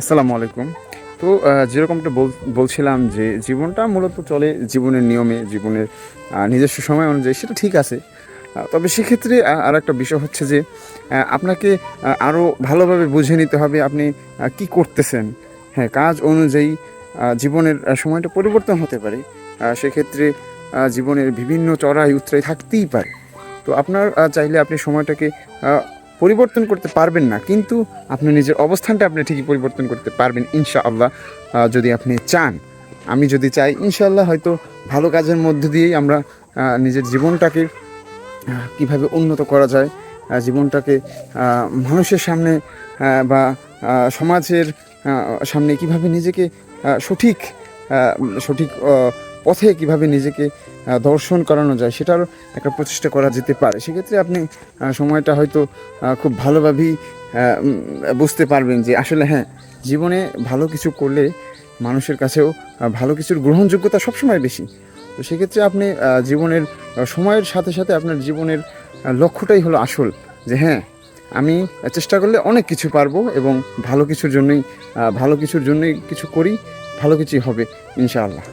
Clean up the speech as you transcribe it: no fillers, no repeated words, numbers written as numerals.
আসসালামু আলাইকুম। তো যেরকমটা বলছিলাম যে জীবনটা মূলত চলে জীবনের নিয়মে, জীবনের নিজস্ব সময় অনুযায়ী সেটা ঠিক আছে। তবে সেক্ষেত্রে আরেকটা বিষয় হচ্ছে যে আপনাকে আরও ভালোভাবে বুঝে নিতে হবে আপনি কি করতেছেন। হ্যাঁ, কাজ অনুযায়ী জীবনের সময়টা পরিবর্তন হতে পারে। সেক্ষেত্রে জীবনের বিভিন্ন চড়াই উতরাই থাকতেই পারে। তো আপনার চাইলে আপনি সময়টাকে আ পরিবর্তন করতে পারবেন না। কিন্তু আপনি নিজের অবস্থানটা আপনি ঠিকই পরিবর্তন করতে পারবেন ইনশাআল্লাহ, যদি আপনি চান। আমি যদি চাই ইনশাআল্লাহ হয়তো ভালো কাজের মধ্য দিয়েই আমরা নিজের জীবনটাকে কিভাবে উন্নত করা যায়, জীবনটাকে মানুষের সামনে বা সমাজের সামনে কিভাবে নিজেকে সঠিক সঠিক পথে কিভাবে নিজেকে দর্শন করানো যায় সেটারও একটা প্রচেষ্টা করা যেতে পারে। সেক্ষেত্রে আপনি সময়টা হয়তো খুব ভালোভাবেই বুঝতে পারবেন যে আসলে হ্যাঁ, জীবনে ভালো কিছু করলে মানুষের কাছেও ভালো কিছুর গ্রহণযোগ্যতা সবসময় বেশি। তো সেক্ষেত্রে আপনি জীবনের সময়ের সাথে সাথে আপনার জীবনের লক্ষ্যটাই হলো আসল, যে হ্যাঁ, আমি চেষ্টা করলে অনেক কিছু পারবো এবং ভালো কিছুর জন্যই কিছু করি, ভালো কিছুই হবে ইনশাআল্লাহ।